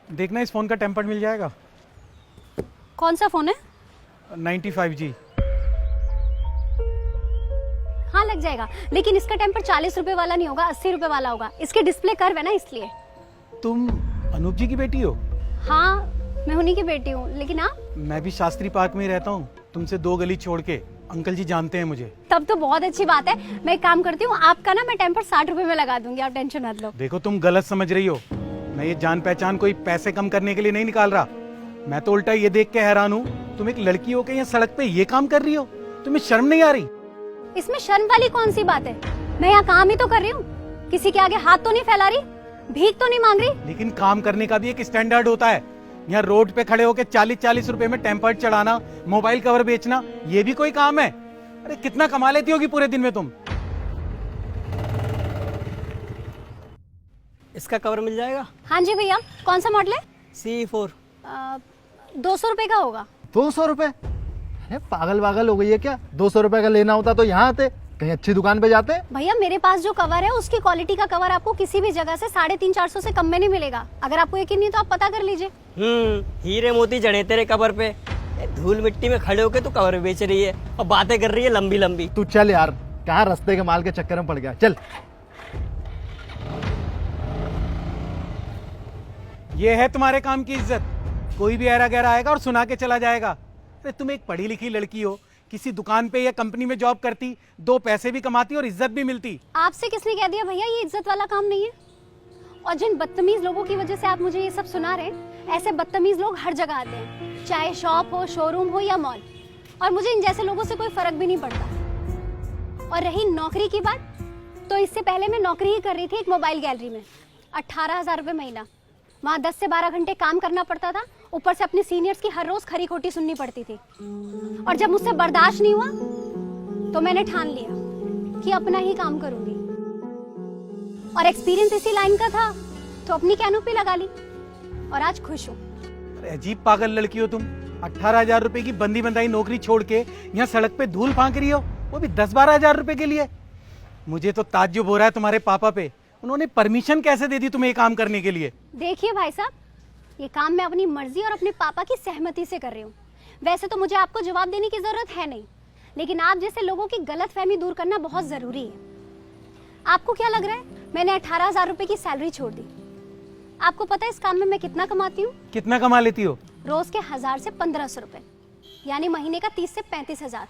देखना इस फ़ोन का टेम्पर मिल जाएगा। कौन सा फोन है? 95G। हाँ लग जाएगा, लेकिन इसका टेम्पर 40 रुपए वाला नहीं होगा, 80 रुपए वाला होगा। इसके डिस्प्ले कर्व है ना, इसलिए। तुम अनूप जी की बेटी हो? हाँ मैं उन्हीं की बेटी हूँ, लेकिन आप? मैं भी शास्त्री पार्क में ही रहता हूँ, तुमसे 2 गली छोड़ के। अंकल जी जानते हैं मुझे। तब तो बहुत अच्छी बात है। मैं एक काम करती हूँ, आपका ना मैं टेम्पर 60 रुपए में लगा दूंगी, आप टेंशन मत लो। देखो तुम गलत समझ रही हो। मैं ये जान पहचान कोई पैसे कम करने के लिए नहीं निकाल रहा। मैं तो उल्टा ये देख के हैरान हूँ, तुम एक लड़की हो के यहाँ सड़क पे ये काम कर रही हो। तुम्हें शर्म नहीं आ रही? इसमें शर्म वाली कौन सी बात है? मैं यहाँ काम ही तो कर रही हूँ, किसी के आगे हाथ तो नहीं फैला रही, भीख तो नहीं मांग रही। लेकिन काम करने का भी एक स्टैंडर्ड होता है। यहाँ रोड पे खड़े होके 40-40 रुपए में टेम्पर्ड चढ़ाना, मोबाइल कवर बेचना, ये भी कोई काम है? अरे कितना कमा लेती होगी पूरे दिन में तुम? इसका कवर मिल जाएगा? हाँ जी भैया, कौन सा मॉडल है? C4। 200 रुपए का होगा। 200 रुपए? अरे पागल वागल हो गई है क्या? 200 रुपए का लेना होता तो यहाँ आते, कहीं अच्छी दुकान पे जाते। भैया मेरे पास जो कवर है उसकी क्वालिटी का कवर आपको किसी भी जगह से 350-400 से कम में नहीं मिलेगा। अगर आपको यकीन नहीं तो आप पता कर लीजिए। हीरे मोती जड़े तेरे कवर पे। ये धूल मिट्टी में खड़े होके तू कवर बेच रही है और बातें कर रही है लंबी लंबी। तू चल यार, कहाँ रास्ते के माल के चक्कर में पड़ गया, चल। ये है तुम्हारे काम की इज्जत? कोई भी ऐरा गैरा आएगा और सुना के चला जाएगा। अरे तुम एक पढ़ी लिखी लड़की हो, किसी दुकान पे या कंपनी में जॉब करती, 2 पैसे भी कमाती और इज्जत भी मिलती। आपसे किसने कह दिया भैया ये इज्जत वाला काम नहीं है? और जिन बदतमीज लोगों की वजह से आप मुझे ये सब सुना रहे हैं, ऐसे बदतमीज लोग हर जगह आते हैं, चाहे शॉप हो, शोरूम हो या मॉल। और मुझे इन जैसे लोगों से कोई फर्क भी नहीं पड़ता। और रही नौकरी की बात, तो इससे पहले मैं नौकरी ही कर रही थी एक मोबाइल गैलरी में, 18,000 रुपये महीना। वहाँ 10 से 12 घंटे काम करना पड़ता था, ऊपर से अपने सीनियर्स की हर रोज खरी खोटी सुननी पड़ती थी। और जब मुझसे बर्दाश्त नहीं हुआ तो मैंने ठान लिया कि अपना ही काम करूंगी। और एक्सपीरियंस इसी लाइन का था तो अपनी कैनोपी लगा ली और आज खुश हूँ। अरे अजीब पागल लड़की हो तुम। 18,000 रुपए की बंदी बंधाई नौकरी छोड़ के यहाँ सड़क पे धूल फांक रही हो, वो भी 10-12 हजार रुपए के लिए। मुझे तो ताज्जुब हो रहा है तुम्हारे पापा पे। उन्होंने परमिशन कैसे दे दी तुम्हें ये काम करने के लिए? देखिए भाई साहब, ये काम मैं अपनी मर्जी और अपने पापा की सहमति से कर रही हूँ। वैसे तो मुझे आपको जवाब देने की जरूरत है नहीं, लेकिन आप जैसे लोगों की गलतफहमी दूर करना बहुत जरूरी है। आपको क्या लग रहा है मैंने 18,000 रुपए की सैलरी छोड़ दी? आपको पता है इस काम में मैं कितना कमाती हूँ? कितना कमा लेती हो? रोज के 1000 से 1500 रुपए, यानी महीने का 30 से 35,000।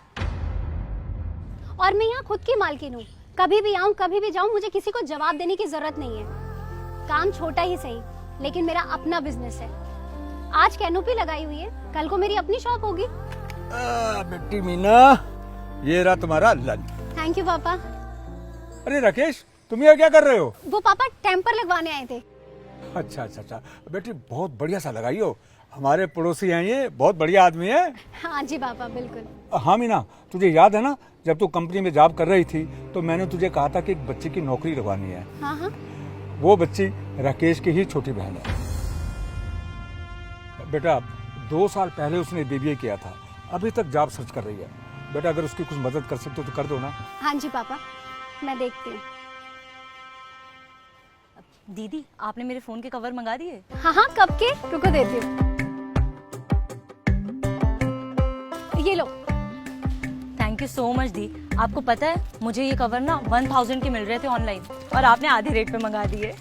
और मैं यहाँ खुद की मालकिन हूँ, कभी भी आऊँ कभी भी जाऊँ, मुझे किसी को जवाब देने की जरूरत नहीं है। काम छोटा ही सही, लेकिन मेरा अपना बिजनेस है। आज कैनोपी लगाई हुई है, कल को मेरी अपनी शॉप होगी। बेटी मीना, ये रहा तुम्हारा लंच। थैंक यू पापा। अरे राकेश, तुम यहाँ क्या कर रहे हो? वो पापा टेम्पर लगवाने आए थे। अच्छा अच्छा अच्छा, बेटी बहुत बढ़िया सा लगाई हो। हमारे पड़ोसी हैं, ये बहुत बढ़िया आदमी है। हाँ जी पापा बिल्कुल। हाँ मीना, तुझे याद है ना जब तू कंपनी में जॉब कर रही थी तो मैंने तुझे कहा था कि एक बच्चे की नौकरी लगवानी है। हाँ हाँ। वो बच्ची राकेश की ही छोटी बहन है। बेटा 2 साल पहले उसने BBA किया था, अभी तक जॉब सर्च कर रही है। बेटा अगर उसकी कुछ मदद कर सकते हो तो कर दो ना। हाँ जी पापा, मैं देखती हूँ। दीदी आपने मेरे फोन के कवर मंगा दिए? हाँ हाँ कब के, रुको देती हूँ। ये लो। थैंक यू सो मच दी। आपको पता है मुझे ये कवर ना 1000 के मिल रहे थे ऑनलाइन और आपने आधे रेट पे मंगा दिए।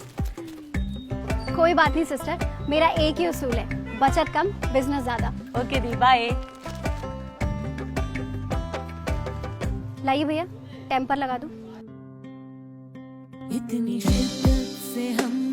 कोई बात नहीं सिस्टर, मेरा एक ही उसूल है, बचत कम बिजनेस ज्यादा। ओके दी, बाय। लाइए भैया टेम्पर लगा दूं। इतनी शिद्दत से हम